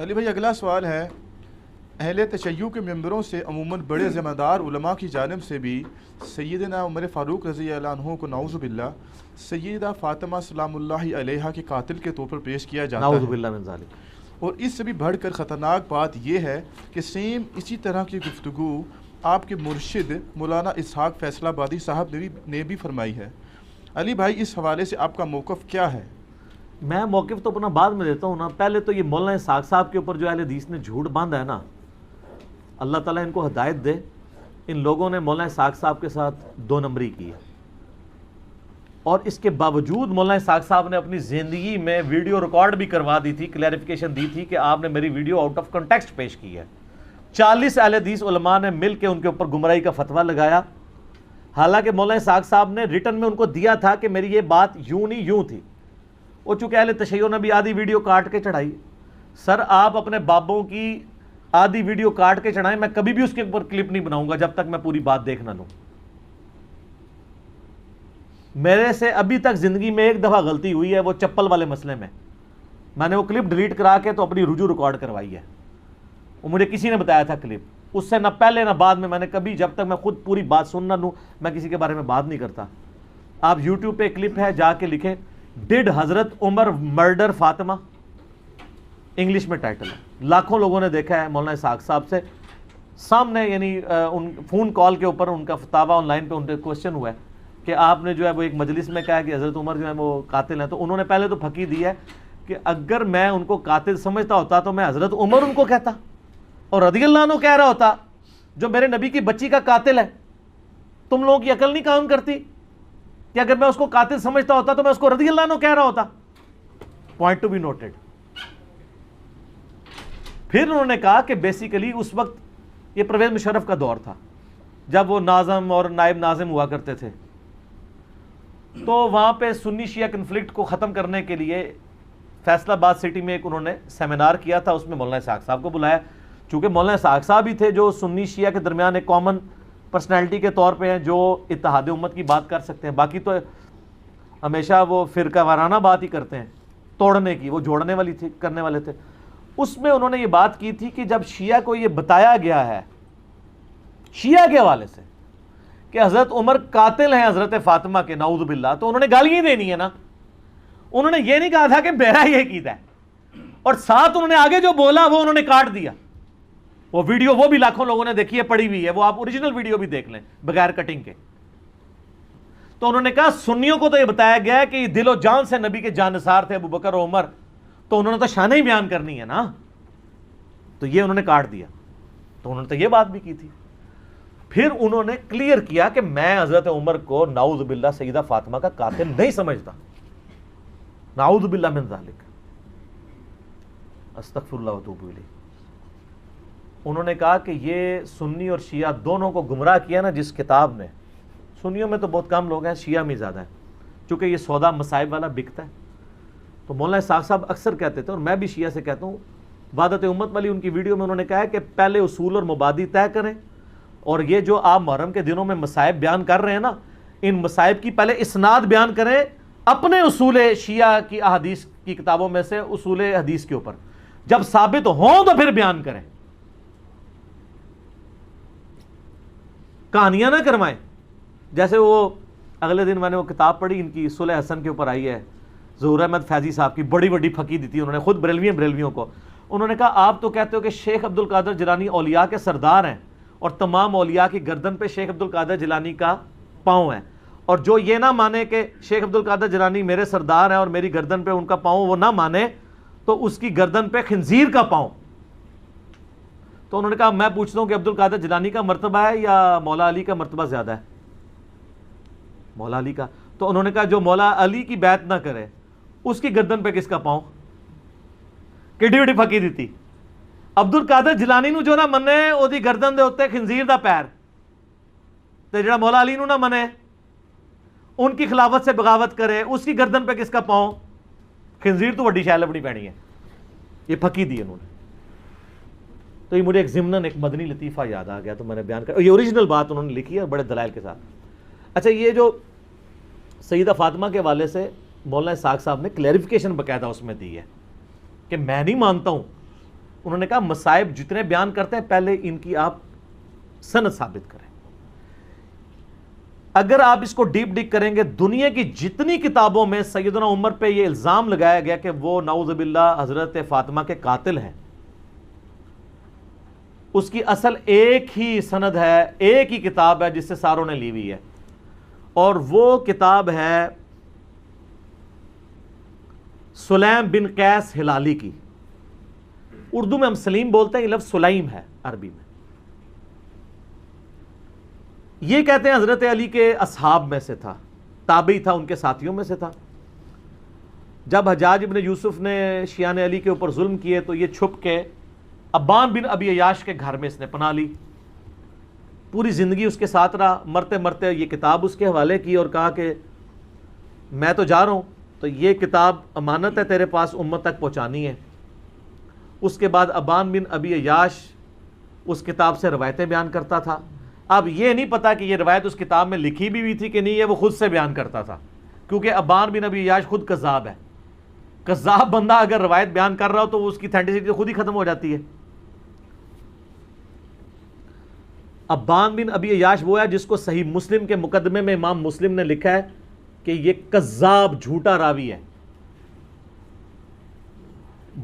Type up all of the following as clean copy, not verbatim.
علی بھائی اگلا سوال ہے، اہل تشیع کے ممبروں سے عموماً بڑے ذمہ دار علماء کی جانب سے بھی سیدنا عمر فاروق رضی اللہ عنہ کو نعوذ باللہ سیدہ فاطمہ سلام اللہ علیہا کے قاتل کے طور پر پیش کیا جاتا نعوذ ہے، باللہ من ذالک۔ اور اس سے بھی بڑھ کر خطرناک بات یہ ہے کہ سیم اسی طرح کی گفتگو آپ کے مرشد مولانا اسحاق فیصل آبادی صاحب نے بھی فرمائی ہے۔ علی بھائی اس حوالے سے آپ کا موقف کیا ہے؟ میں موقف تو اپنا بعد میں دیتا ہوں نا، پہلے تو یہ مولانا اسحاق صاحب کے اوپر جو اہل حدیث نے جھوٹ باندھا ہے نا، اللہ تعالیٰ ان کو ہدایت دے، ان لوگوں نے مولانا اسحاق صاحب کے ساتھ دو نمبری کی ہے، اور اس کے باوجود مولانا اسحاق صاحب نے اپنی زندگی میں ویڈیو ریکارڈ بھی کروا دی تھی، کلیریفیکیشن دی تھی کہ آپ نے میری ویڈیو آؤٹ آف کنٹیکسٹ پیش کی ہے۔ 40 اہل حدیث علماء نے مل کے ان کے اوپر گمراہی کا فتویٰ لگایا، حالانکہ مولانا اسحاق صاحب نے ریٹن میں ان کو دیا تھا کہ میری یہ بات یوں نہیں یوں تھی، وہ چونکہ اہل تشیع نے بھی آدھی ویڈیو کاٹ کے چڑھائی۔ سر آپ اپنے بابوں کی آدھی ویڈیو کاٹ کے چڑھائیں، میں کبھی بھی اس کے اوپر کلپ نہیں بناؤں گا جب تک میں پوری بات دیکھ نہ لوں۔ میرے سے ابھی تک زندگی میں ایک دفعہ غلطی ہوئی ہے، وہ چپل والے مسئلے میں نے وہ کلپ ڈیلیٹ کرا کے تو اپنی رجوع ریکارڈ کروائی ہے، وہ مجھے کسی نے بتایا تھا کلپ، اس سے نہ پہلے نہ بعد میں نے کبھی، جب تک میں خود پوری بات سن نہ لوں میں کسی کے بارے میں بات نہیں کرتا۔ آپ یوٹیوب پہ کلپ ہے، جا کے لکھیں ڈڈ حضرت عمر مرڈر فاطمہ، انگلش میں ٹائٹل ہے، لاکھوں لوگوں نے دیکھا ہے۔ مولانا اسحاق صاحب سے سامنے یعنی فون کال کے اوپر ان کا فتاویٰ آن لائن پہ ان سے کوشچن ہوا ہے کہ آپ نے جو ہے وہ ایک مجلس میں کہا کہ حضرت عمر جو ہے وہ قاتل ہیں، تو انہوں نے پہلے تو پھکی دی ہے کہ اگر میں ان کو قاتل سمجھتا ہوتا تو میں حضرت عمر ان کو کہتا اور رضی اللہ عنہ کہہ رہا ہوتا جو میرے نبی کی بچی کا قاتل ہے۔ تم لوگوں کی عقل نہیں کام کرتی کہ اگر میں اس کو قاتل سمجھتا ہوتا تو میں اس کو رضی اللہ عنہ کہہ رہا ہوتا؟ Point to be noted. پھر انہوں نے کہا کہ بیسیکلی اس وقت یہ پرویز مشرف کا دور تھا جب وہ ناظم اور نائب ناظم ہوا کرتے تھے، تو وہاں پہ سنی شیعہ کنفلکٹ کو ختم کرنے کے لیے فیصل آباد سٹی میں ایک انہوں نے سیمینار کیا تھا، اس میں مولانا اسحاق صاحب کو بلایا، چونکہ مولانا اسحاق صاحب ہی تھے جو سنی شیعہ کے درمیان ایک کامن پرسنالٹی کے طور پہ ہیں جو اتحاد امت کی بات کر سکتے ہیں، باقی تو ہمیشہ وہ فرقہ وارانہ بات ہی کرتے ہیں، توڑنے کی، وہ جوڑنے والی تھی، کرنے والے تھے۔ اس میں انہوں نے یہ بات کی تھی کہ جب شیعہ کو یہ بتایا گیا ہے شیعہ کے حوالے سے کہ حضرت عمر قاتل ہیں حضرت فاطمہ کے، نعوذ باللہ، تو انہوں نے گالیاں دینی ہے نا، انہوں نے یہ نہیں کہا تھا کہ میرا یہ عقیدہ ہے، اور ساتھ انہوں نے آگے جو بولا وہ انہوں نے کاٹ دیا۔ وہ ویڈیو وہ بھی لاکھوں لوگوں نے دیکھی ہے، پڑی ہوئی ہے، وہ آپ اوریجنل ویڈیو بھی دیکھ لیں بغیر کٹنگ کے۔ تو انہوں نے کہا سنیوں کو تو یہ بتایا گیا ہے کہ یہ دل و جان سے نبی کے جانثار تھے ابو بکر و عمر، تو انہوں نے تو شانیں ہی بیان کرنی ہے نا، تو یہ انہوں نے کاٹ دیا۔ تو انہوں نے تو یہ بات بھی کی تھی۔ پھر انہوں نے کلیئر کیا کہ میں حضرت عمر کو نعوذ باللہ سیدہ فاطمہ کا قاتل نہیں سمجھتا، نعوذ باللہ من ذالک، استغفر اللہ واتوب الیہ۔ انہوں نے کہا کہ یہ سنی اور شیعہ دونوں کو گمراہ کیا نا جس کتاب نے، سنیوں میں تو بہت کم لوگ ہیں، شیعہ میں زیادہ ہیں، چونکہ یہ سودا مصائب والا بکتا ہے۔ تو مولانا اسحاق صاحب اکثر کہتے تھے، اور میں بھی شیعہ سے کہتا ہوں، وحدت امت والی ان کی ویڈیو میں انہوں نے کہا ہے کہ پہلے اصول اور مبادی طے کریں، اور یہ جو آپ محرم کے دنوں میں مصائب بیان کر رہے ہیں نا، ان مصائب کی پہلے اسناد بیان کریں اپنے اصول شیعہ کی احادیث کی کتابوں میں سے، اصول حدیث کے اوپر، جب ثابت ہوں تو پھر بیان کریں، کہانیاں نہ کروائیں۔ جیسے وہ اگلے دن میں نے وہ کتاب پڑھی ان کی صلح حسن کے اوپر آئی ہے، ظہور احمد فیضی صاحب کی، بڑی بڑی پھکی دی تھی انہوں نے، خود بریلویوں کو۔ انہوں نے کہا آپ تو کہتے ہو کہ شیخ عبد القادر جیلانی اولیاء کے سردار ہیں، اور تمام اولیاء کی گردن پہ شیخ عبد القادر جیلانی کا پاؤں ہے، اور جو یہ نہ مانے کہ شیخ عبد القادر جیلانی میرے سردار ہیں اور میری گردن پہ ان کا پاؤں وہ نہ مانے، تو اس کی گردن پہ خنزیر کا پاؤں۔ تو انہوں نے کہا میں پوچھتا ہوں کہ عبد القادر جیلانی کا مرتبہ ہے یا مولا علی کا مرتبہ زیادہ ہے؟ مولا علی کا۔ تو انہوں نے کہا جو مولا علی کی بیعت نہ کرے اس کی گردن پہ کس کا پاؤں؟ کڈی وڈی پھکی دیتی۔ عبد القادر جیلانی نو جو نہ منے او دی گردن دے اوتے خنزیر دا پیر، تے جڑا مولا علی نو نہ منے ان کی خلافت سے بغاوت کرے اس کی گردن پہ کس کا پاؤں؟ خنزیر تو وڈی شے لبنی پینی ہے۔ یہ پھکی دی انہوں نے۔ تو یہ مجھے ایک ضمناً ایک مدنی لطیفہ یاد آ گیا تو میں نے بیان کر، یہ اوریجنل بات انہوں نے لکھی ہے بڑے دلائل کے ساتھ۔ اچھا، یہ جو سیدہ فاطمہ کے حوالے سے مولانا اسحاق صاحب نے کلیریفیکیشن باقاعدہ اس میں دی ہے کہ میں نہیں مانتا ہوں انہوں نے کہا مصائب جتنے بیان کرتے ہیں پہلے ان کی آپ سند ثابت کریں. اگر آپ اس کو ڈیپ ڈگ کریں گے دنیا کی جتنی کتابوں میں سیدنا عمر پہ یہ الزام لگایا گیا کہ وہ نعوذ باللہ حضرت فاطمہ کے قاتل ہیں، اس کی اصل ایک ہی سند ہے، ایک ہی کتاب ہے جس سے ساروں نے لی ہوئی ہے، اور وہ کتاب ہے سلیم بن قیس ہلالی کی. اردو میں ہم سلیم بولتے ہیں، یہ لفظ سلیم ہے عربی میں. یہ کہتے ہیں حضرت علی کے اصحاب میں سے تھا، تابعی تھا، ان کے ساتھیوں میں سے تھا. جب حجاج ابن یوسف نے شیعان علی کے اوپر ظلم کیے تو یہ چھپ کے ابان بن ابی عیاش کے گھر میں اس نے پناہ لی، پوری زندگی اس کے ساتھ رہا. مرتے مرتے یہ کتاب اس کے حوالے کی اور کہا کہ میں تو جا رہا ہوں، تو یہ کتاب امانت ہے تیرے پاس، امت تک پہنچانی ہے. اس کے بعد ابان بن ابی عیاش اس کتاب سے روایتیں بیان کرتا تھا. اب یہ نہیں پتا کہ یہ روایت اس کتاب میں لکھی بھی ہوئی تھی کہ نہیں، ہے وہ خود سے بیان کرتا تھا، کیونکہ ابان بن ابی عیاش خود کذاب ہے. کذاب بندہ اگر روایت بیان کر رہا ہو تو اس کی اتھینٹسٹی خود ہی ختم ہو جاتی ہے. ابان بن ابی عیاش وہ ہے جس کو صحیح مسلم کے مقدمے میں امام مسلم نے لکھا ہے کہ یہ کذاب جھوٹا راوی ہے.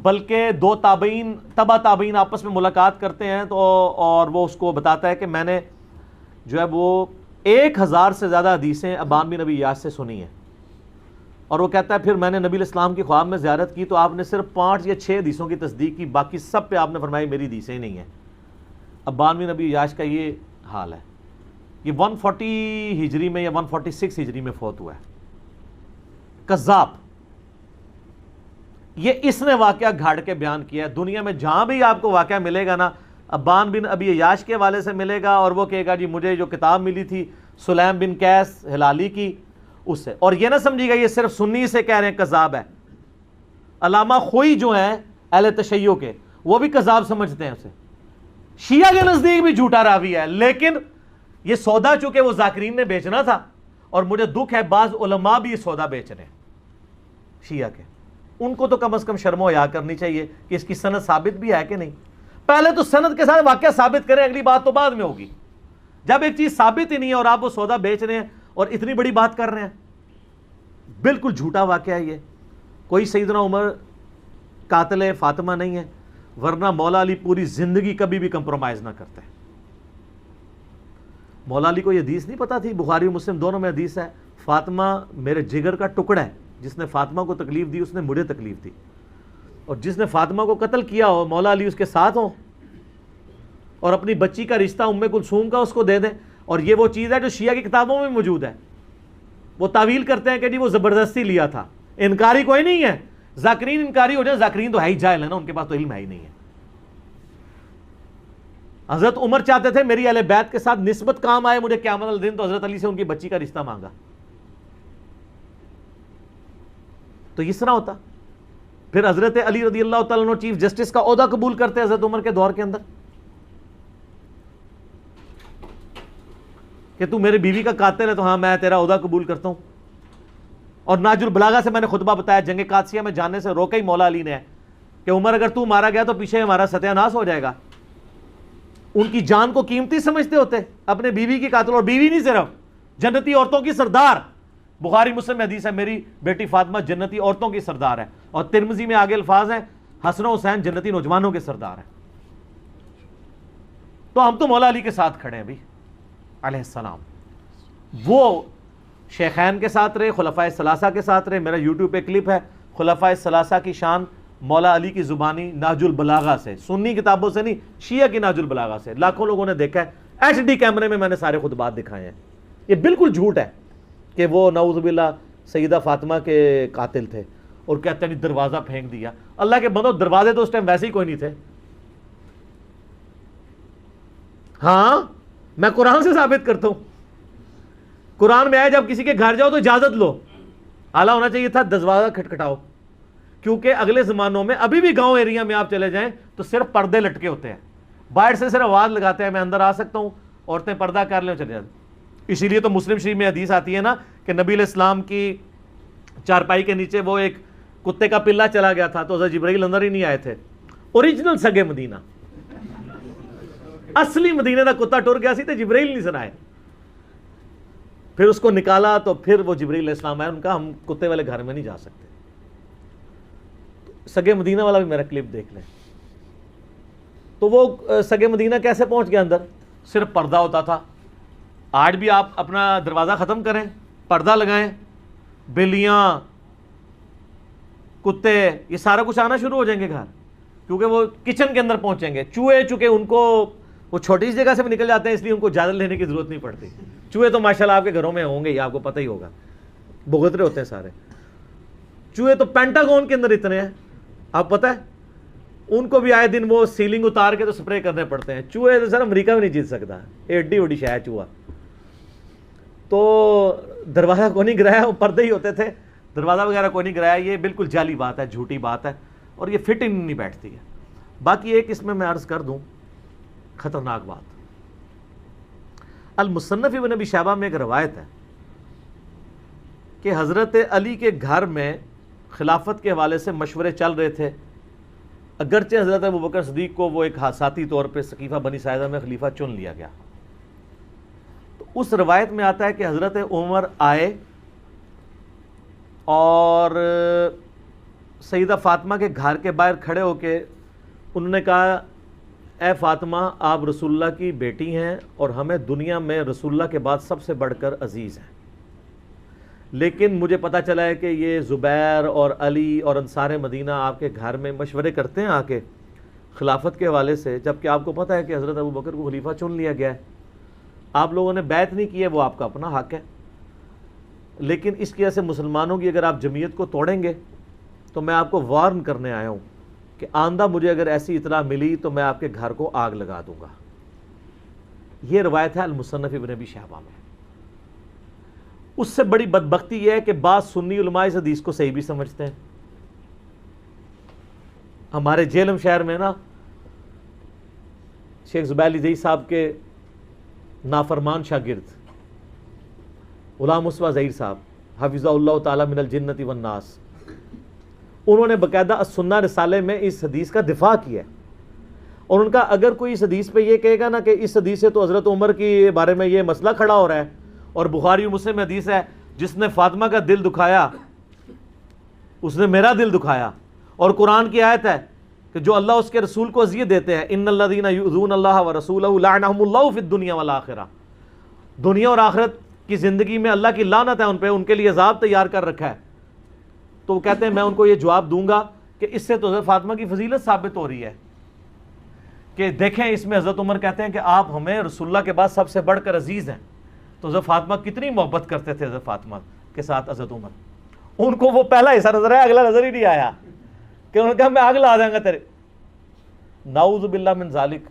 بلکہ دو تابعین تبع تابعین آپس میں ملاقات کرتے ہیں تو اور وہ اس کو بتاتا ہے کہ میں نے جو ہے وہ 1000 سے زیادہ حدیثیں ابان بن ابی عیاش سے سنی ہیں، اور وہ کہتا ہے پھر میں نے نبی الاسلام کی خواب میں زیارت کی تو آپ نے صرف 5 یا 6 حدیثوں کی تصدیق کی، باقی سب پہ آپ نے فرمایا میری حدیثیں ہی نہیں ہیں. ابان بن ابی عیاش کا یہ حال ہے. یہ 140 ہجری میں یا 146 ہجری میں فوت ہوا ہے. کذاب. یہ اس نے واقعہ گھاڑ کے بیان کیا ہے. دنیا میں جہاں بھی آپ کو واقعہ ملے گا نا، ابان بن ابی عیاش کے حوالے سے ملے گا، اور وہ کہے گا جی مجھے جو کتاب ملی تھی سلیم بن قیس ہلالی کی اس سے. اور یہ نہ سمجھیے گا یہ صرف سنی سے کہہ رہے ہیں کذاب ہے. علامہ خوئی جو ہیں اہل تشیع کے، وہ بھی کذاب سمجھتے ہیں اسے. شیعہ کے نزدیک بھی جھوٹا راوی ہے، لیکن یہ سودا چونکہ وہ ذاکرین نے بیچنا تھا، اور مجھے دکھ ہے بعض علماء بھی یہ سودا بیچ رہے ہیں شیعہ کے. ان کو تو کم از کم شرم و حیا کرنی چاہیے کہ اس کی سند ثابت بھی ہے کہ نہیں. پہلے تو سند کے ساتھ واقعہ ثابت کریں، اگلی بات تو بعد میں ہوگی. جب ایک چیز ثابت ہی نہیں ہے اور آپ وہ سودا بیچ رہے ہیں اور اتنی بڑی بات کر رہے ہیں، بالکل جھوٹا واقعہ ہے یہ. کوئی سیدنا عمر قاتل فاطمہ نہیں ہے، ورنہ مولا علی پوری زندگی کبھی بھی کمپرومائز نہ کرتے. مولا علی کو یہ حدیث نہیں پتا تھی، بخاری و مسلم دونوں میں حدیث ہے، فاطمہ میرے جگر کا ٹکڑا ہے، جس نے فاطمہ کو تکلیف دی اس نے مجھے تکلیف دی، اور جس نے فاطمہ کو قتل کیا ہو مولا علی اس کے ساتھ ہوں، اور اپنی بچی کا رشتہ ام کلثوم کا اس کو دے دیں. اور یہ وہ چیز ہے جو شیعہ کی کتابوں میں موجود ہے. وہ تعویل کرتے ہیں کہ جی وہ زبردستی لیا تھا. انکاری کوئی نہیں ہے، ذاکرین انکاری ہو جائے، ذاکرین تو ہے ہی جاہل ہے نا، ان کے پاس تو علم ہے ہی نہیں ہے. حضرت عمر چاہتے تھے میری اہل بیت کے ساتھ نسبت کام آئے مجھے قیامت الدین، تو حضرت علی سے ان کی بچی کا رشتہ مانگا. تو اس طرح ہوتا. پھر حضرت علی رضی اللہ تعالیٰ عنہ چیف جسٹس کا عہدہ قبول کرتے حضرت عمر کے دور کے اندر کہ تو میرے بیوی کا قاتل ہے تو ہاں میں تیرا عہدہ قبول کرتا ہوں. اور ناج البلاغہ سے میں نے خطبہ بتایا، جنگ قادسیہ میں جانے سے روکا ہی مولا علی نے کہ عمر اگر تو مارا گیا تو پیچھے ہمارا ستیہ ناس ہو جائے گا. ان کی جان کو قیمتی سمجھتے ہوتے، اپنے بیوی کی قاتل، اور بیوی نہیں صرف جنتی عورتوں کی سردار. بخاری مسلم میں حدیث ہے میری بیٹی فاطمہ جنتی عورتوں کی سردار ہے، اور ترمذی میں آگے الفاظ ہیں حسن و حسین جنتی نوجوانوں کے سردار ہیں. تو ہم تو مولا علی کے ساتھ کھڑے ہیں بھی علیہ السلام. وہ شیخین کے ساتھ رہے، خلفائے ثلاثہ کے ساتھ رہے. میرا یوٹیوب پہ کلپ ہے خلفائے ثلاثہ کی شان مولا علی کی زبانی نہج البلاغہ سے، سنی کتابوں سے نہیں، شیعہ کی نہج البلاغہ سے. لاکھوں لوگوں نے دیکھا ہے، HD کیمرے میں نے سارے خطبات دکھائے ہیں. یہ بالکل جھوٹ ہے کہ وہ نعوذ باللہ سیدہ فاطمہ کے قاتل تھے، اور کہتے ہیں دروازہ پھینک دیا. اللہ کے بندو، دروازے تو اس ٹائم ویسے ہی کوئی نہیں تھے. ہاں میں قرآن سے ثابت کرتا ہوں. قرآن میں آیا جب کسی کے گھر جاؤ تو اجازت لو. اعلیٰ ہونا چاہیے تھا دروازہ کھٹکھٹاؤ، کیونکہ اگلے زمانوں میں ابھی بھی گاؤں ایریا میں آپ چلے جائیں تو صرف پردے لٹکے ہوتے ہیں، باہر سے صرف آواز لگاتے ہیں میں اندر آ سکتا ہوں، عورتیں پردہ کر لیں چلے جاتے. اسی لیے تو مسلم شریف میں حدیث آتی ہے نا کہ نبی علیہ السلام کی چارپائی کے نیچے وہ ایک کتے کا پلہ چلا گیا تھا تو حضرت جبرائیل اندر ہی نہیں آئے تھے. اوریجنل سگے مدینہ، اصلی مدینے کا کتا ٹر گیا سی تے جبرائیل نہیں سنائے. پھر اس کو نکالا تو پھر وہ جبرائیل علیہ السلام آئے، ان کا ہم کتے والے گھر میں نہیں جا سکتے. سگے مدینہ والا بھی میرا کلپ دیکھ لیں. تو وہ سگے مدینہ کیسے پہنچ گیا اندر؟ صرف پردہ ہوتا تھا. آج بھی آپ اپنا دروازہ ختم کریں، پردہ لگائیں، بلیاں، کتے، یہ سارا کچھ آنا شروع ہو جائیں گے گھر، کیونکہ وہ کچن کے اندر پہنچیں گے. چوہے چونکہ ان کو وہ چھوٹی سی جگہ سے بھی نکل جاتے ہیں، اس لیے ان کو اجازت لینے کی ضرورت نہیں پڑتی. چوہے تو ماشاءاللہ آپ کے گھروں میں ہوں گے، یہ آپ کو پتہ ہی ہوگا، بھگترے ہوتے ہیں سارے چوہے. تو پینٹاگون کے اندر اتنے ہیں، آپ پتہ ہے ان کو بھی آئے دن وہ سیلنگ اتار کے تو سپرے کرنے پڑتے ہیں. چوہے تو سر امریکہ میں نہیں جیت سکتا، ایڈی وڈی شے ہے چوہا. تو دروازہ کو نہیں گرایا، وہ پردے ہی ہوتے تھے، دروازہ وغیرہ کو نہیں گرایا. یہ بالکل جعلی بات ہے، جھوٹی بات ہے، اور یہ فٹ نہیں بیٹھتی ہے. باقی ایک اس میں عرض کر دوں خطرناک بات. المصنف ابن ابی شیبہ میں ایک روایت ہے کہ حضرت علی کے گھر میں خلافت کے حوالے سے مشورے چل رہے تھے، اگرچہ حضرت ابوبکر صدیق کو وہ ایک حادثاتی طور پہ سقیفہ بنی ساعدہ میں خلیفہ چن لیا گیا. تو اس روایت میں آتا ہے کہ حضرت عمر آئے اور سیدہ فاطمہ کے گھر کے باہر کھڑے ہو کے انہوں نے کہا، اے فاطمہ آپ رسول اللہ کی بیٹی ہیں اور ہمیں دنیا میں رسول اللہ کے بعد سب سے بڑھ کر عزیز ہیں، لیکن مجھے پتہ چلا ہے کہ یہ زبیر اور علی اور انصار مدینہ آپ کے گھر میں مشورے کرتے ہیں آ کے خلافت کے حوالے سے، جبکہ آپ کو پتہ ہے کہ حضرت ابوبکر کو خلیفہ چن لیا گیا ہے. آپ لوگوں نے بیعت نہیں کی ہے، وہ آپ کا اپنا حق ہے، لیکن اس کی وجہ سے مسلمانوں کی اگر آپ جمعیت کو توڑیں گے تو میں آپ کو وارن کرنے آیا ہوں کہ آئندہ مجھے اگر ایسی اطلاع ملی تو میں آپ کے گھر کو آگ لگا دوں گا. یہ روایت ہے المصنف ابن ابی شیبہ میں. اس سے بڑی بدبختی یہ ہے کہ بعض سنی علماء اس حدیث کو صحیح بھی سمجھتے ہیں. ہمارے جہلم شہر میں نا شیخ زبیر علی زئی صاحب کے نافرمان شاگرد غلام مصطفیٰ ظہیر صاحب حفظہ اللہ تعالی من الجنت والناس، انہوں نے باقاعدہ السنہ رسالے میں اس حدیث کا دفاع کیا ہے. اور ان کا اگر کوئی اس حدیث پہ یہ کہے گا نا کہ اس حدیث سے تو حضرت عمر کے بارے میں یہ مسئلہ کھڑا ہو رہا ہے، اور بخاری و مسلم حدیث ہے جس نے فاطمہ کا دل دکھایا اس نے میرا دل دکھایا، اور قرآن کی آیت ہے کہ جو اللہ اس کے رسول کو اذیت دیتے ہیں ان الذین یؤذون اللہ ورسولہ لعنہم اللہ فی الدنیا والآخرہ، دنیا اور آخرت کی زندگی میں اللہ کی لعنت ہے ان پہ، ان کے لیے عذاب تیار کر رکھا ہے. تو وہ کہتے ہیں میں ان کو یہ جواب دوں گا کہ اس سے تو حضرت فاطمہ کی فضیلت ثابت ہو رہی ہے کہ دیکھیں اس میں حضرت عمر کہتے ہیں کہ آپ ہمیں رسول اللہ کے بعد سب سے بڑھ کر عزیز ہیں. تو حضرت فاطمہ کتنی محبت کرتے تھے حضرت فاطمہ کے ساتھ حضرت عمر. ان کو وہ پہلا حصہ نظر آیا، اگلا نظر ہی نہیں آیا کہ انہوں نے کہا میں آگ لا دیں گا تیرے. نعوذ باللہ من ذالک،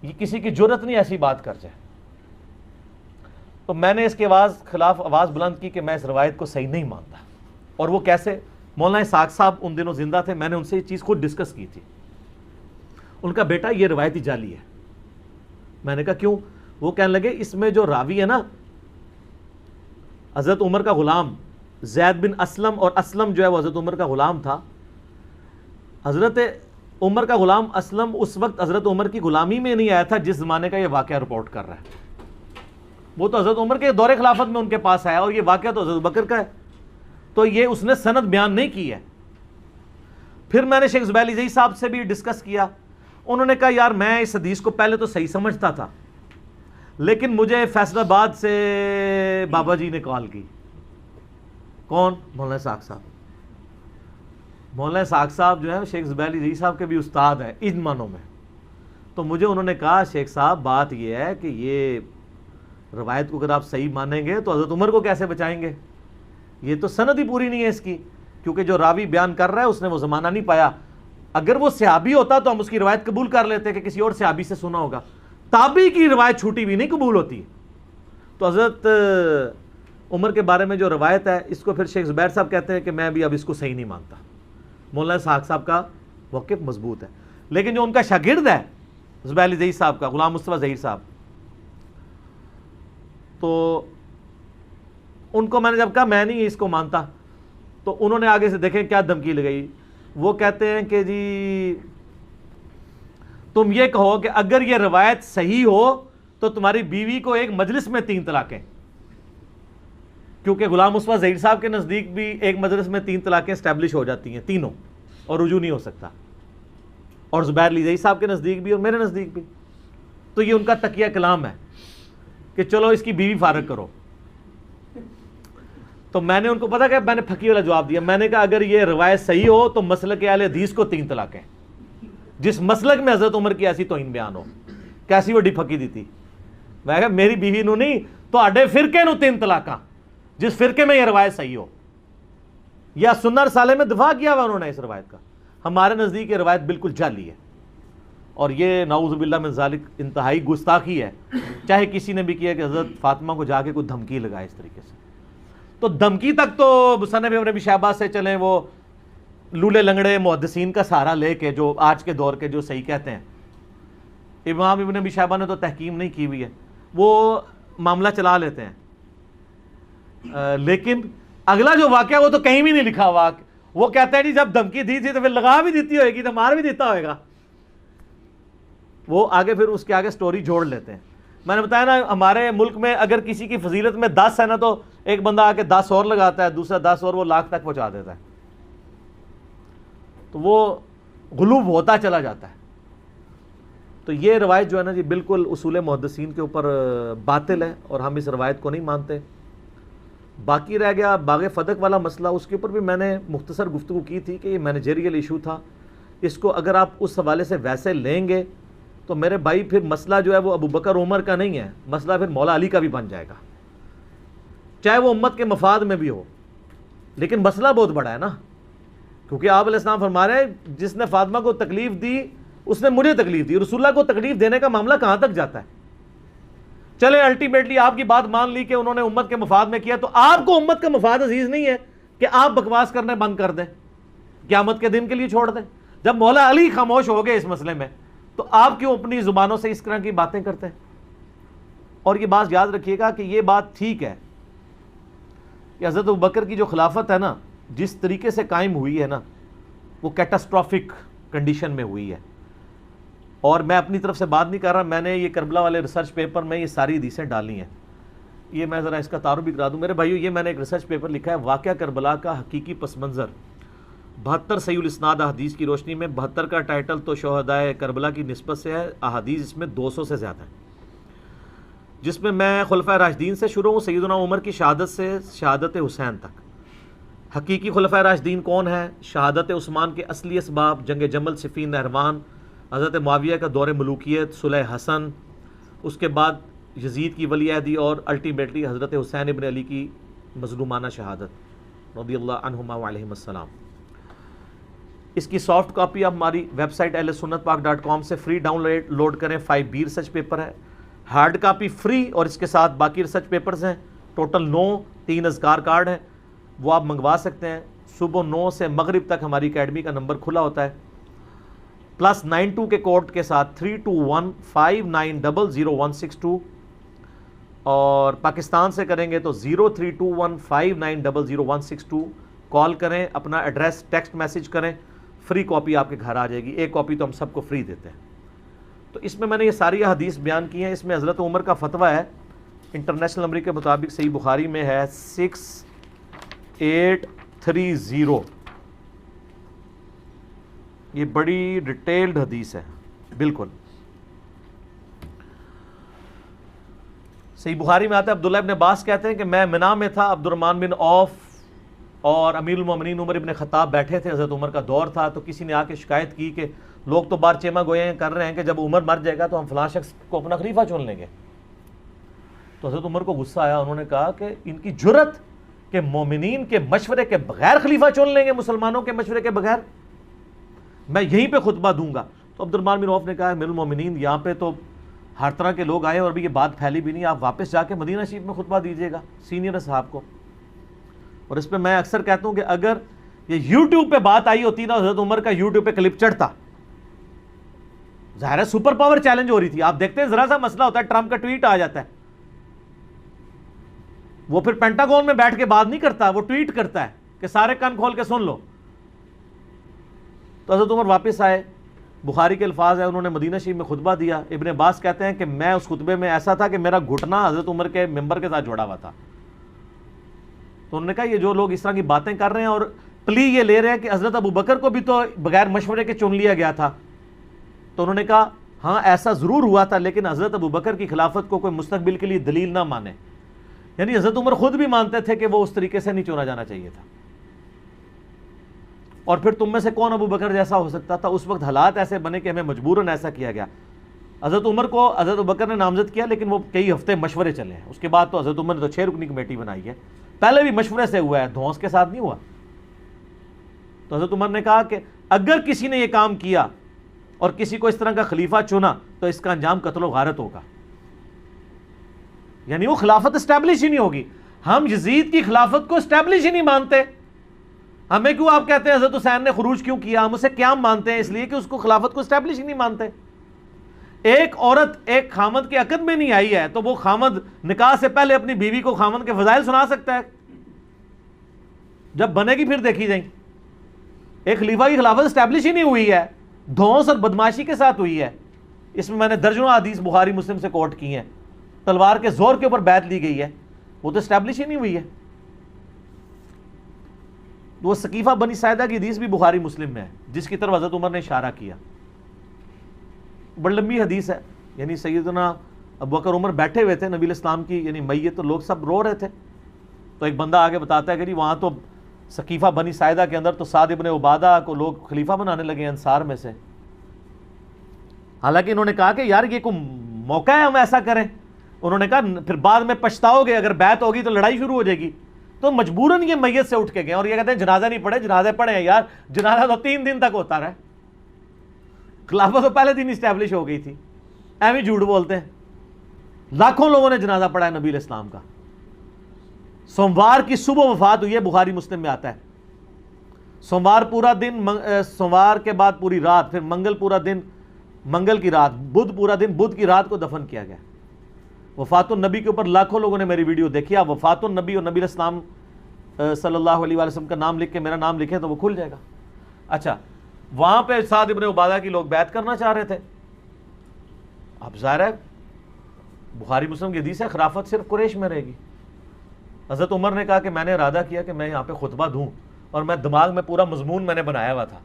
یہ کسی کی جرت نہیں ایسی بات کر جائے. تو میں نے اس کے خلاف آواز بلند کی کہ میں اس روایت کو صحیح نہیں مانتا. اور وہ کیسے؟ مولانا اسحاق صاحب ان دنوں زندہ تھے، میں نے ان سے یہ چیز خود ڈسکس کی تھی. ان کا بیٹا یہ روایت ہی جعلی ہے. میں نے کہا کیوں؟ وہ کہنے لگے اس میں جو راوی ہے نا حضرت عمر کا غلام زید بن اسلم، اور اسلم جو ہے وہ حضرت عمر کا غلام تھا. حضرت عمر کا غلام اسلم اس وقت حضرت عمر کی غلامی میں نہیں آیا تھا جس زمانے کا یہ واقعہ رپورٹ کر رہا ہے. وہ تو حضرت عمر کے دور خلافت میں ان کے پاس آیا، اور یہ واقعہ تو حضرت بکر کا ہے. تو یہ اس نے سند بیان نہیں کی ہے. پھر میں نے شیخ زبیر علی زئی صاحب سے بھی ڈسکس کیا. انہوں نے کہا یار میں اس حدیث کو پہلے تو صحیح سمجھتا تھا، لیکن مجھے فیصل آباد سے بابا جی نے کال کی. کون؟ مولانا اسحاق صاحب. مولانا اسحاق صاحب جو ہے شیخ زبیر علی زئی صاحب کے بھی استاد ہیں ان معنوں میں. تو مجھے انہوں نے کہا شیخ صاحب بات یہ ہے کہ یہ روایت کو اگر آپ صحیح مانیں گے تو حضرت عمر کو کیسے بچائیں گے؟ یہ تو سند ہی پوری نہیں ہے اس کی، کیونکہ جو راوی بیان کر رہا ہے اس نے وہ زمانہ نہیں پایا. اگر وہ صحابی ہوتا تو ہم اس کی روایت قبول کر لیتے کہ کسی اور صحابی سے سنا ہوگا. تابعی کی روایت چھوٹی بھی نہیں قبول ہوتی. تو حضرت عمر کے بارے میں جو روایت ہے اس کو پھر شیخ زبیر صاحب کہتے ہیں کہ میں بھی اب اس کو صحیح نہیں مانتا. مولانا اسحاق صاحب کا موقف مضبوط ہے، لیکن جو ان کا شاگرد ہے زبیر علی زئی صاحب کا غلام مصطفیٰ ظہیر صاحب، تو ان کو میں نے جب کہا میں نہیں اس کو مانتا، تو انہوں نے آگے سے دیکھیں کیا دھمکی لگائی. وہ کہتے ہیں کہ جی تم یہ کہو کہ اگر یہ روایت صحیح ہو تو تمہاری بیوی کو ایک مجلس میں 3 طلاقیں، کیونکہ غلام مصطفیٰ ظہیر صاحب کے نزدیک بھی ایک مجلس میں 3 طلاقیں اسٹیبلش ہو جاتی ہیں تینوں، اور رجوع نہیں ہو سکتا، اور زبیر لیزئی صاحب کے نزدیک بھی اور میرے نزدیک بھی. تو یہ ان کا تقیہ کلام ہے کہ چلو اس کی بیوی فارغ کرو. تو میں نے ان کو پتا کہ میں نے پھکی والا جواب دیا، میں نے کہا اگر یہ روایت صحیح ہو تو مسلک اہل حدیث کو 3 طلاقیں، جس مسلک میں حضرت عمر کی ایسی توہین بیان ہو، کیسی وڈی پھکی دی تھی. میں کہا میری بیوی نو نہیں تو آڈے فرقے نو 3 طلاقاں، جس فرقے میں یہ روایت صحیح ہو. یا سنہ رسالے میں دفاع کیا ہوا انہوں نے اس روایت کا. ہمارے نزدیک یہ روایت بالکل جعلی ہے، اور یہ نعوذ باللہ من ذالک انتہائی گستاخی ہے. چاہے کسی نے بھی کیا کہ حضرت فاطمہ کو جا کے کوئی دھمکی لگائے اس طریقے سے، تو دھمکی تک تو مصنف ابن ابی شیبہ سے چلیں، وہ لولے لنگڑے محدثین کا سہارا لے کے جو آج کے دور کے جو صحیح کہتے ہیں. امام ابن ابی شیبہ نے تو تحقیم نہیں کی ہوئی ہے، وہ معاملہ چلا لیتے ہیں، لیکن اگلا جو واقعہ وہ تو کہیں بھی نہیں لکھا ہوا. وہ کہتے ہیں جی جب دھمکی دی تھی تو پھر لگا بھی دیتی ہوئے گی تو مار بھی دیتا ہوئے گا. وہ آگے پھر اس کے آگے سٹوری جوڑ لیتے ہیں. میں نے بتایا نا ہمارے ملک میں اگر کسی کی فضیلت میں 10 ہے نا تو ایک بندہ آ کے 10 اور لگاتا ہے، دوسرا 10 اور، وہ لاکھ تک پہنچا دیتا ہے. تو وہ غلوب ہوتا چلا جاتا ہے. تو یہ روایت جو ہے نا جی بالکل اصول محدثین کے اوپر باطل ہے، اور ہم اس روایت کو نہیں مانتے. باقی رہ گیا باغ فدق والا مسئلہ، اس کے اوپر بھی میں نے مختصر گفتگو کی تھی کہ یہ مینیجریل ایشو تھا. اس کو اگر آپ اس حوالے سے ویسے لیں گے تو میرے بھائی پھر مسئلہ جو ہے وہ ابو بکر عمر کا نہیں ہے، مسئلہ پھر مولا علی کا بھی بن جائے گا، چاہے وہ امت کے مفاد میں بھی ہو. لیکن مسئلہ بہت بڑا ہے نا، کیونکہ آپ علیہ السلام فرما رہے ہیں جس نے فاطمہ کو تکلیف دی اس نے مجھے تکلیف دی. رسول اللہ کو تکلیف دینے کا معاملہ کہاں تک جاتا ہے؟ چلے الٹیمیٹلی آپ کی بات مان لی کہ انہوں نے امت کے مفاد میں کیا، تو آپ کو امت کا مفاد عزیز نہیں ہے کہ آپ بکواس کرنے بند کر دیں، قیامت کے دن کے لیے چھوڑ دیں. جب مولا علی خاموش ہو گئے اس مسئلے میں تو آپ کیوں اپنی زبانوں سے اس طرح کی باتیں کرتے ہیں؟ اور یہ بات یاد رکھیے گا کہ یہ بات ٹھیک ہے کہ حضرت ابوبکر کی جو خلافت ہے نا جس طریقے سے قائم ہوئی ہے نا وہ کیٹاسٹرافک کنڈیشن میں ہوئی ہے. اور میں اپنی طرف سے بات نہیں کر رہا، میں نے یہ کربلا والے ریسرچ پیپر میں یہ ساری حدیثیں ڈالی ہیں. یہ میں ذرا اس کا تعارف بھی کرا دوں میرے بھائیو. یہ میں نے ایک ریسرچ پیپر لکھا ہے، واقعہ کربلا کا حقیقی پس منظر 72 صحیح الاسناد احادیث کی روشنی میں. 72 کا ٹائٹل تو شہدائے کربلا کی نسبت سے ہے، احادیث اس میں 200 سے زیادہ ہیں، جس میں میں خلفائے راشدین سے شروع ہوں، سیدنا عمر کی شہادت سے شہادت حسین تک. حقیقی خلفائے راشدین کون ہیں؟ شہادت عثمان کے اصلی اسباب، جنگ جمل، صفین، نہروان، حضرت معاویہ کا دور ملوکیت، صلح حسن، اس کے بعد یزید کی ولی عہدی، اور الٹیمیٹلی حضرت حسین ابن علی کی مظلومانہ شہادت رضی اللہ عنہما وعلیہم السلام. اس کی سافٹ کاپی آپ ہماری ویب سائٹ ahlsunnatpak.com سے فری ڈاؤن لوڈ کریں. 5B ریسرچ پیپر ہے، ہارڈ کاپی فری، اور اس کے ساتھ باقی ریسرچ پیپرز ہیں ٹوٹل 9. 3 اذکار کارڈ ہیں، وہ آپ منگوا سکتے ہیں. صبح 9 سے مغرب تک ہماری اکیڈمی کا نمبر کھلا ہوتا ہے، +92 کے کوڈ کے ساتھ 3215900162، اور پاکستان سے کریں گے تو 032159000162. کال کریں، اپنا ایڈریس ٹیکسٹ میسج کریں، فری کاپی آپ کے گھر آ جائے گی. ایک کاپی تو ہم سب کو فری دیتے ہیں. تو اس میں نے یہ ساری حدیث بیان کی ہیں. اس میں حضرت عمر کا فتویٰ ہے، انٹرنیشنل نمبر کے مطابق صحیح بخاری میں ہے 6830. یہ بڑی ڈیٹیلڈ حدیث ہے بالکل. صحیح بخاری میں آتا ہے، عبداللہ ابن عباس کہتے ہیں کہ میں منا میں تھا، عبد الرحمن بن عوف اور امیر المومنین عمر ابن خطاب بیٹھے تھے، حضرت عمر کا دور تھا. تو کسی نے آ کے شکایت کی کہ لوگ تو بار چیما گوئے کر رہے ہیں کہ جب عمر مر جائے گا تو ہم فلاں شخص کو اپنا خلیفہ چن لیں گے. تو حضرت عمر کو غصہ آیا، انہوں نے کہا کہ ان کی جرت کہ مومنین کے مشورے کے بغیر خلیفہ چن لیں گے، مسلمانوں کے مشورے کے بغیر، میں یہیں پہ خطبہ دوں گا. تو عبد الرحمن بن عوف نے کہا امیر المومنین یہاں پہ تو ہر طرح کے لوگ آئے اور ابھی یہ بات پھیلی بھی نہیں، آپ واپس جا کے مدینہ شریف میں خطبہ دیجیے گا سینئر صاحب کو. اور اس پہ میں اکثر کہتا ہوں کہ اگر یہ یوٹیوب پہ بات آئی ہوتی نا، حضرت عمر کا یوٹیوب پہ کلپ چڑھتا، ظاہر ہے سپر پاور چیلنج ہو رہی تھی. آپ دیکھتے ہیں ذرا سا مسئلہ ہوتا ہے، ٹرمپ کا ٹویٹ آ جاتا ہے، وہ پھر پینٹاگون میں بیٹھ کے بات نہیں کرتا، وہ ٹویٹ کرتا ہے کہ سارے کان کھول کے سن لو. تو حضرت عمر واپس آئے، بخاری کے الفاظ ہیں، انہوں نے مدینہ شریف میں خطبہ دیا. ابن عباس کہتے ہیں کہ میں اس خطبے میں ایسا تھا کہ میرا گھٹنا حضرت عمر کے ممبر کے ساتھ جڑا ہوا تھا. تو انہوں نے کہا یہ جو لوگ اس طرح کی باتیں کر رہے ہیں اور پلی یہ لے رہے ہیں کہ حضرت ابو بکر کو بھی تو بغیر مشورے کے چن لیا گیا تھا. تو انہوں نے کہا ہاں ایسا ضرور ہوا تھا، لیکن حضرت ابو بکر کی خلافت کو کوئی مستقبل کے لیے دلیل نہ مانے. یعنی حضرت عمر خود بھی مانتے تھے کہ وہ اس طریقے سے نہیں چنا جانا چاہیے تھا. اور پھر تم میں سے کون ابو بکر جیسا ہو سکتا تھا؟ اس وقت حالات ایسے بنے کہ ہمیں مجبوراً ایسا کیا گیا. حضرت عمر کو حضرت ابو بکر نے نامزد کیا، لیکن وہ کئی ہفتے مشورے چلے ہیں. اس کے بعد تو حضرت عمر نے تو 6 رکنی کمیٹی بنائی ہے. پہلے بھی مشورے سے ہوا ہے، دھونس کے ساتھ نہیں ہوا. تو حضرت عمر نے کہا کہ اگر کسی نے یہ کام کیا اور کسی کو اس طرح کا خلیفہ چنا تو اس کا انجام قتل و غارت ہوگا. یعنی وہ خلافت اسٹیبلش ہی نہیں ہوگی. ہم یزید کی خلافت کو اسٹیبلش ہی نہیں مانتے. ہمیں کیوں آپ کہتے ہیں حضرت حسین نے خروج کیوں کیا؟ ہم اسے قیام مانتے ہیں، اس لیے کہ اس کو خلافت کو اسٹیبلش ہی نہیں مانتے. ایک عورت ایک خامد کے عقد میں نہیں آئی ہے تو وہ خامد نکاح سے پہلے اپنی بیوی کو خامد کے فضائل سنا سکتا ہے؟ جب بنے گی پھر دیکھی جائیں. ایک خلیفہ کی خلافت اسٹیبلش ہی نہیں ہوئی ہے، دھونس اور بدماشی کے ساتھ ہوئی ہے. اس میں نے درجنوں حدیث بخاری مسلم سے کوٹ کی ہیں. تلوار کے زور کے اوپر بیعت لی گئی ہے، وہ تو اسٹیبلش ہی نہیں ہوئی ہے. وہ سقیفہ بنی ساعدہ کی حدیث بھی بخاری مسلم میں ہے، جس کی طرف حضرت عمر نے اشارہ کیا. بڑی لمبی حدیث ہے. یعنی سیدنا ابو بکر عمر بیٹھے ہوئے تھے، نبی الاسلام کی یعنی میت، تو لوگ سب رو رہے تھے. تو ایک بندہ آگے بتاتا ہے کہ جی وہاں تو سقیفہ بنی ساعدہ کے اندر تو سعد ابن عبادہ کو لوگ خلیفہ بنانے لگے انصار میں سے. حالانکہ انہوں نے کہا کہ یار یہ کوئی موقع ہے ہم ایسا کریں. انہوں نے کہا پھر بعد میں پچھتاؤ گے، اگر بیعت ہوگی تو لڑائی شروع ہو جائے گی. تو مجبوراً یہ میت سے اٹھ کے گئے اور یہ کہتے ہیں جنازہ نہیں پڑھے. جنازے پڑھے ہیں یار، جنازہ تو 3 دن تک ہوتا رہا. خلافت تو پہلے دن اسٹیبلش ہو گئی تھی. ایویں جھوٹ بولتے ہیں. لاکھوں لوگوں نے جنازہ پڑھا ہے نبی علیہ السلام کا. سوموار کی صبح وفات ہوئی ہے، بخاری مسلم میں آتا ہے. سوموار پورا دن، سوموار کے بعد پوری رات، پھر منگل پورا دن، منگل کی رات، بدھ پورا دن، بدھ کی رات کو دفن کیا گیا. وفات النبی کے اوپر لاکھوں لوگوں نے میری ویڈیو دیکھی. آپ وفات النبی اور نبی علیہ السلام صلی اللہ علیہ وسلم کا نام لکھ کے میرا نام لکھیں تو وہ کھل جائے گا. اچھا، وہاں پہ سعد ابن عبادہ کی لوگ بیعت کرنا چاہ رہے تھے. اب ظاہر ہے بخاری مسلم کی حدیث ہے خلافت صرف قریش میں رہے گی. حضرت عمر نے کہا کہ میں نے ارادہ کیا کہ میں یہاں پہ خطبہ دوں، اور میں دماغ میں پورا مضمون میں نے بنایا ہوا تھا.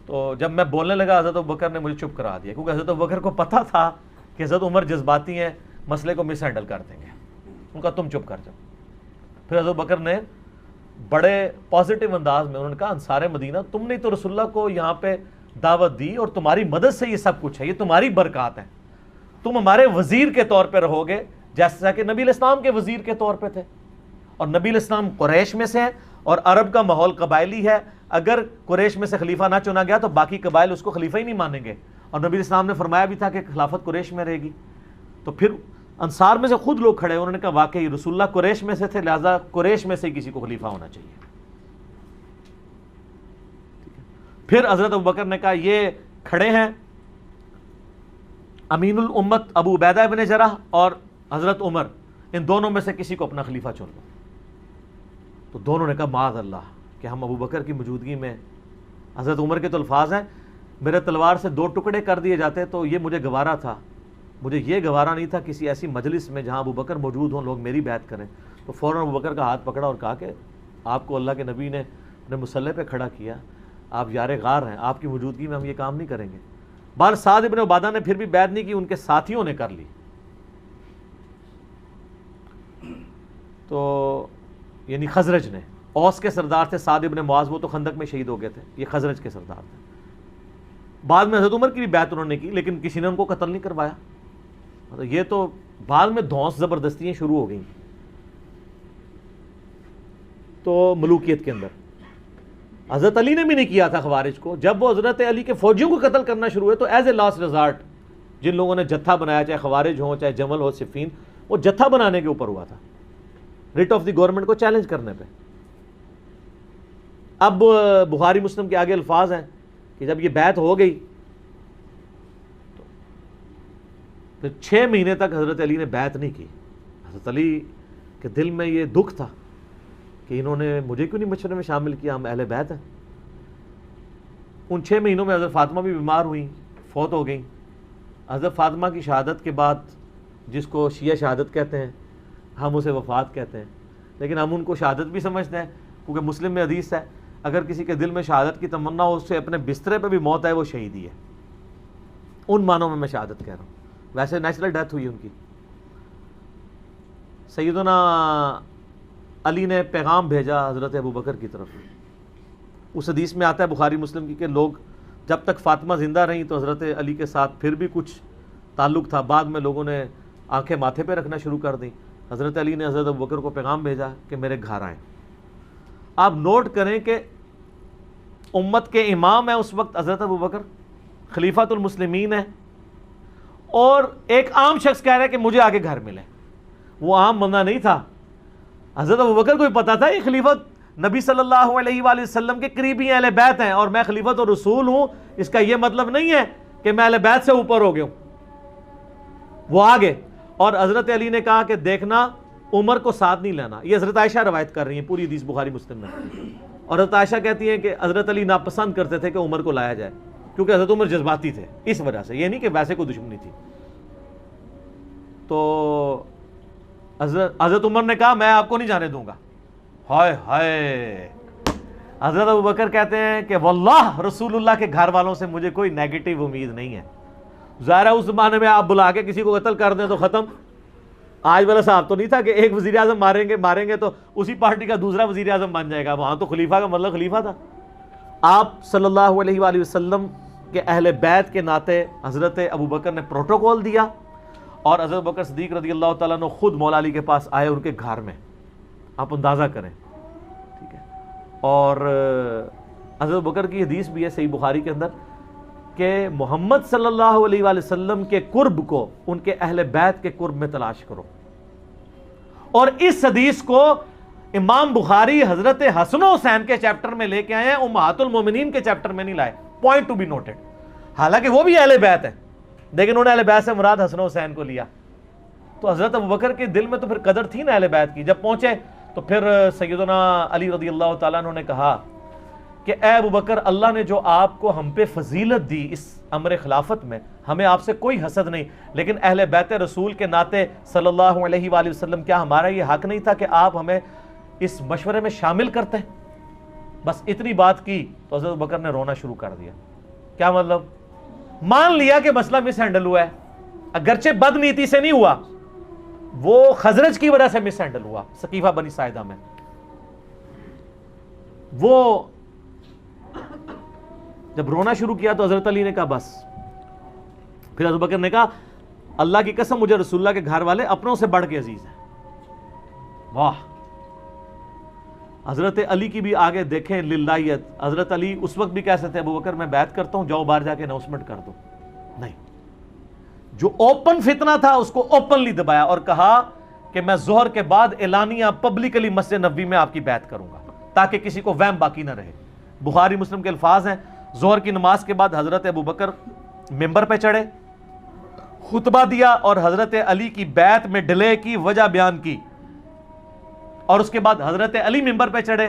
تو جب میں بولنے لگا حضرت ابوبکر نے مجھے چپ کرا دیا، کیونکہ حضرت ابوبکر کو پتہ تھا کہ حضرت عمر جذباتی ہیں، مسئلے کو مس ہینڈل کر دیں گے. ان کا تم چپ کر جاؤ. پھر حضرت ابوبکر نے بڑے پازیٹیو انداز میں انہوں نے کہا انصار مدینہ، تم نے تو رسول اللہ کو یہاں پہ دعوت دی اور تمہاری مدد سے یہ سب کچھ ہے، یہ تمہاری برکات ہیں. تم ہمارے وزیر کے طور پہ رہو گے جیسا کہ نبی علیہ السلام کے وزیر کے طور پہ تھے. اور نبی علیہ السلام قریش میں سے ہیں اور عرب کا ماحول قبائلی ہے. اگر قریش میں سے خلیفہ نہ چنا گیا تو باقی قبائل اس کو خلیفہ ہی نہیں مانیں گے. اور نبی علیہ السلام نے فرمایا بھی تھا کہ خلافت قریش میں رہے گی. تو پھر انصار میں سے خود لوگ کھڑے، انہوں نے کہا واقعی رسول اللہ قریش میں سے تھے، لہذا قریش میں سے کسی کو خلیفہ ہونا چاہیے. پھر حضرت ابوبکر نے کہا یہ کھڑے ہیں امین الامت ابو عبیدہ ابن جرح اور حضرت عمر، ان دونوں میں سے کسی کو اپنا خلیفہ چن لو. تو دونوں نے کہا معاذ اللہ کہ ہم ابو بکر کی موجودگی میں. حضرت عمر کے تو الفاظ ہیں میرے تلوار سے 2 ٹکڑے کر دیے جاتے تو یہ مجھے گوارا تھا، مجھے یہ گوارا نہیں تھا کسی ایسی مجلس میں جہاں ابو بکر موجود ہوں، لوگ میری بیعت کریں. تو فوراً ابو بکر کا ہاتھ پکڑا اور کہا کہ آپ کو اللہ کے نبی نے اپنے مسلح پہ کھڑا کیا، آپ یار غار ہیں، آپ کی موجودگی میں ہم یہ کام نہیں کریں گے. بہر سعد ابن عبادہ نے پھر بھی بیعت نہیں کی، ان کے ساتھیوں نے کر لی. تو یعنی خزرج نے، اوس کے سردار تھے سعد ابن معاذ، وہ تو خندق میں شہید ہو گئے تھے، یہ خزرج کے سردار تھے. بعد میں حضرت عمر کی بھی بیعت انہوں نے کی لیکن کسی نے ان کو قتل نہیں کروایا. یہ تو بعد میں دھونس زبردستیاں شروع ہو گئیں. تو ملوکیت کے اندر حضرت علی نے بھی نہیں کیا تھا خوارج کو. جب وہ حضرت علی کے فوجیوں کو قتل کرنا شروع ہوئے تو ایز اے لاسٹ ریزارٹ جن لوگوں نے جتھا بنایا، چاہے خوارج ہوں چاہے جمل ہو صفین، وہ جتھا بنانے کے اوپر ہوا تھا ریٹ آف دی گورنمنٹ کو چیلنج کرنے پہ. اب بخاری مسلم کے آگے الفاظ ہیں کہ جب یہ بیعت ہو گئی تو پھر 6 مہینے تک حضرت علی نے بیعت نہیں کی. حضرت علی کے دل میں یہ دکھ تھا کہ انہوں نے مجھے کیوں نہیں مشورے میں شامل کیا، ہم اہل بیت ہیں. ان 6 مہینوں میں حضرت فاطمہ بھی بیمار ہوئیں، فوت ہو گئیں۔ حضرت فاطمہ کی شہادت کے بعد، جس کو شیعہ شہادت کہتے ہیں، ہم اسے وفات کہتے ہیں، لیکن ہم ان کو شہادت بھی سمجھتے ہیں، کیونکہ مسلم میں حدیث ہے اگر کسی کے دل میں شہادت کی تمنا ہو، اس سے اپنے بسترے پہ بھی موت آئے، وہ شہید ہی ہے۔ ان معنوں میں شہادت کہہ رہا ہوں، ویسے نیچرل ڈیتھ ہوئی ان کی۔ سیدنا علی نے پیغام بھیجا حضرت ابوبکر کی طرف۔ اس حدیث میں آتا ہے بخاری مسلم کی کہ لوگ جب تک فاطمہ زندہ رہیں تو حضرت علی کے ساتھ پھر بھی کچھ تعلق تھا، بعد میں لوگوں نے آنکھیں ماتھے پہ رکھنا شروع کر دیں۔ حضرت علی نے حضرت ابوبکر کو پیغام بھیجا کہ میرے گھر آئیں۔ آپ نوٹ کریں کہ امت کے امام ہیں اس وقت حضرت ابوبکر، خلیفۃ المسلمین ہیں، اور ایک عام شخص کہہ رہا ہے کہ مجھے آگے گھر ملے۔ وہ عام بندہ نہیں تھا، حضرت ابوبکر کو بھی پتا تھا یہ خلیفت نبی صلی اللہ علیہ وآلہ وسلم کے قریبی اہل بیت ہیں، اور میں خلیفت اور رسول ہوں، اس کا یہ مطلب نہیں ہے کہ میں اہل بیت سے اوپر ہو گیا ہوں۔ وہ آگے، اور حضرت علی نے کہا کہ دیکھنا عمر کو ساتھ نہیں لینا۔ یہ حضرت عائشہ روایت کر رہی ہیں، پوری حدیث بخاری مسلم میں، اور حضرت عائشہ کہتی ہیں کہ حضرت علی ناپسند کرتے تھے کہ عمر کو لایا جائے، کیونکہ حضرت عمر جذباتی تھے، اس وجہ سے، یہ نہیں کہ ویسے کوئی دشمنی تھی۔ تو حضرت عمر نے کہا میں آپ کو نہیں جانے دوں گا۔ ہائے ہائے، حضرت ابوبکر کہتے ہیں کہ واللہ رسول اللہ کے گھر والوں سے مجھے کوئی نیگیٹو امید نہیں ہے۔ ظاہر ہے اس زمانے میں آپ بلا کے کسی کو قتل کر دیں تو ختم۔ آج والا صاحب تو نہیں تھا کہ ایک وزیر اعظم ماریں گے تو اسی پارٹی کا دوسرا وزیر اعظم بن جائے گا، وہاں تو خلیفہ کا مطلب خلیفہ تھا۔ آپ صلی اللہ علیہ وآلہ وسلم کے اہل بیت کے ناطے حضرت ابوبکر نے پروٹوکول دیا، اور حضرت ابوبکر صدیق رضی اللہ تعالیٰ عنہ خود مولا علی کے پاس آئے ان کے گھر میں، آپ اندازہ کریں، ٹھیک ہے۔ اور حضرت ابوبکر کی حدیث بھی ہے صحیح بخاری کے اندر کہ محمد صلی اللہ علیہ وآلہ وسلم کے قرب کو ان کے اہل بیت کے قرب میں تلاش کرو، اور اس حدیث کو امام بخاری حضرت حسن و حسین کے چیپٹر میں لے کے آئے ہیں، امہات المومنین کے چیپٹر میں نہیں لائے۔ پوائنٹ ٹو بی نوٹڈ، حالانکہ وہ بھی اہل بیت ہیں، لیکن انہوں نے اہل بیت سے مراد حسن و حسین کو لیا۔ تو حضرت ابوبکر کے دل میں تو پھر قدر تھی نا اہل بیت کی۔ جب پہنچے تو پھر سیدنا علی رضی اللہ تعالیٰ عنہ نے کہا کہ اے ابوبکر، اللہ نے جو آپ کو ہم پہ فضیلت دی اس امر خلافت میں، ہمیں آپ سے کوئی حسد نہیں، لیکن اہل بیت رسول کے ناطے صلی اللہ علیہ وآلہ وسلم کیا ہمارا یہ حق نہیں تھا کہ آپ ہمیں اس مشورے میں شامل کرتے ہیں؟ بس اتنی بات کی تو حضرت ابوبکر نے رونا شروع کر دیا۔ کیا مطلب؟ مان لیا کہ مسئلہ مس ہینڈل ہوا ہے، اگرچہ بد نیتی سے نہیں ہوا، وہ خزرج کی وجہ سے مس ہینڈل ہوا سقیفہ بنی ساعدہ میں۔ وہ جب رونا شروع کیا تو حضرت علی نے کہا بس۔ پھر حضرت بکر نے کہا اللہ کی قسم مجھے رسول اللہ کے گھر والے اپنوں سے بڑھ کے عزیز ہیں۔ واہ، حضرت علی کی بھی آگے دیکھیں للہیت۔ حضرت علی اس وقت بھی کہہ سکتے ابو بکر میں بیعت کرتا ہوں، جاؤ باہر جا کے اناؤنسمنٹ کر دو، نہیں، جو اوپن فتنہ تھا اس کو اوپنلی دبایا اور کہا کہ میں ظہر کے بعد اعلانیہ پبلکلی مسجد نبوی میں آپ کی بیعت کروں گا تاکہ کسی کو وہم باقی نہ رہے۔ بخاری مسلم کے الفاظ ہیں، ظہر کی نماز کے بعد حضرت ابو بکر ممبر پہ چڑھے، خطبہ دیا اور حضرت علی کی بیعت میں ڈیلے کی وجہ بیان کی، اور اس کے بعد حضرت علی ممبر پہ چڑھے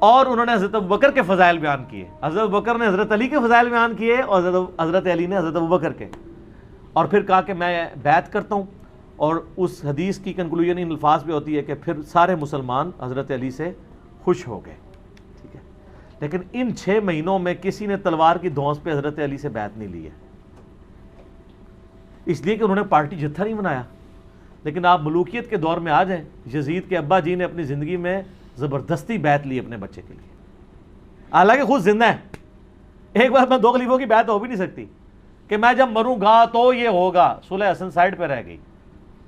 اور انہوں نے حضرت ابو بکر کے فضائل بیان کیے۔ حضرت ابو بکر نے حضرت علی کے فضائل بیان کیے اور حضرت علی نے حضرت ابو بکر کے، اور پھر کہا کہ میں بیعت کرتا ہوں۔ اور اس حدیث کی کنکلوژن ان الفاظ پہ ہوتی ہے کہ پھر سارے مسلمان حضرت علی سے خوش ہو گئے، ٹھیک ہے۔ لیکن ان 6 مہینوں میں کسی نے تلوار کی دھونس پہ حضرت علی سے بیعت نہیں لی ہے، اس لیے کہ انہوں نے پارٹی جتھا نہیں بنایا۔ لیکن آپ ملوکیت کے دور میں آ جائیں، یزید کے ابا جی نے اپنی زندگی میں زبردستی بیعت لی اپنے بچے کے لیے، حالانکہ خود زندہ ہے۔ ایک بار میں 2 خلیفوں کی بیعت ہو بھی نہیں سکتی کہ میں جب مروں گا تو یہ ہوگا۔ صلح حسن سائڈ پہ رہ گئی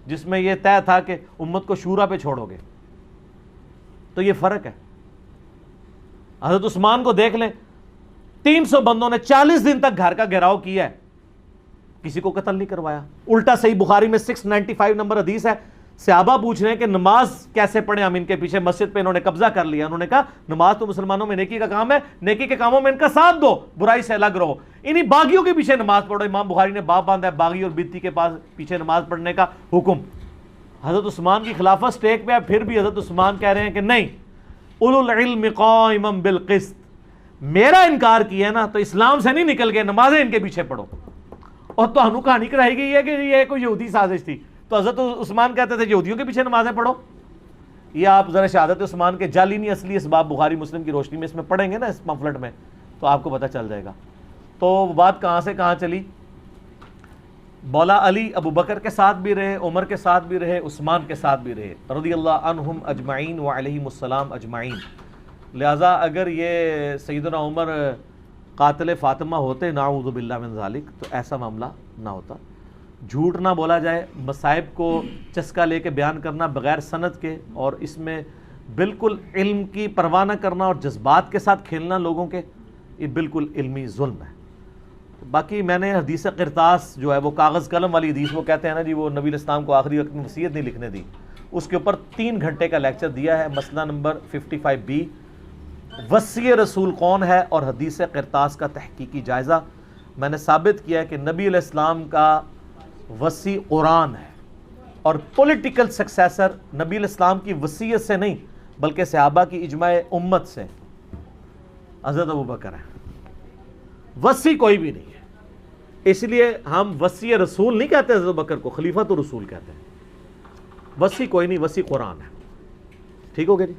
جس میں یہ طے تھا کہ امت کو شورا پہ چھوڑو گے، تو یہ فرق ہے۔ حضرت عثمان کو دیکھ لیں، 300 بندوں نے 40 دن تک گھر کا گھیراؤ کیا ہے، کسی کو قتل نہیں کروایا۔ الٹا صحیح بخاری میں 695 نمبر حدیث ہے، صحابہ پوچھ رہے ہیں کہ نماز کیسے پڑھیں ہم ان کے پیچھے، مسجد پہ انہوں نے قبضہ کر لیا۔ انہوں نے کہا نماز تو مسلمانوں میں نیکی کا کام ہے، نیکی کے کاموں میں ان کا ساتھ دو، برائی سے الگ رہو، انہی باغیوں کے پیچھے نماز پڑھو۔ امام بخاری نے باب باندھا ہے باغی اور بدتی کے پاس پیچھے نماز پڑھنے کا حکم۔ حضرت عثمان کی خلافت سٹیک پہ ہے، پھر بھی حضرت عثمان کہہ رہے ہیں کہ نہیں، اولو العلم قائما بالقسط، میرا انکار کیا نا تو اسلام سے نہیں نکل گئے، نمازیں ان کے پیچھے پڑھو. اور تو ہنو کہانی کرائی گئی ہے کہ یہ کوئی یہودی سازش تھی. تو حضرت عثمان کہتے تھے یہودیوں کے پیچھے نمازیں پڑھو. یہ آپ ذرا شہادت عثمان کے جعلی نہیں اصلی اسباب بخاری مسلم کی روشنی میں اس میں پڑھیں گے نا اس پمفلٹ میں تو آپ کو پتہ چل جائے گا. تو بات کہاں سے کہاں چلی. مولا علی ابو بکر کے ساتھ بھی رہے، عمر کے ساتھ بھی رہے، عثمان کے ساتھ بھی رہے رضی اللہ عنہم اجمعین وعلیہم السلام اجمعین. لہٰذا اگر یہ سیدنا عمر قاتل فاطمہ ہوتے نعوذ باللہ من ذالک تو ایسا معاملہ نہ ہوتا. جھوٹ نہ بولا جائے، مصائب کو چسکا لے کے بیان کرنا بغیر سند کے اور اس میں بالکل علم کی پرواہ نہ کرنا اور جذبات کے ساتھ کھیلنا لوگوں کے، یہ بالکل علمی ظلم ہے. باقی میں نے حدیث قرطاس جو ہے وہ کاغذ قلم والی حدیث، وہ کہتے ہیں نا جی وہ نبی الاسلام کو آخری وقت میں وصیت نہیں لکھنے دی، اس کے اوپر 3 گھنٹے کا لیکچر دیا ہے. مسئلہ نمبر 55B وصی رسول کون ہے اور حدیث قرطاس کا تحقیقی جائزہ. میں نے ثابت کیا ہے کہ نبی علیہ السلام کا وصی قرآن ہے اور پولیٹیکل سکسیسر نبی علیہ السلام کی وصیت سے نہیں بلکہ صحابہ کی اجماع امت سے حضرت ابو بکر ہے. وصی کوئی بھی نہیں ہے. اس لیے ہم وصی رسول نہیں کہتے حضرت ابو بکر کو، خلیفۃ الرسول کہتے ہیں. وصی کوئی نہیں، وصی قرآن ہے. ٹھیک ہو گیا جی.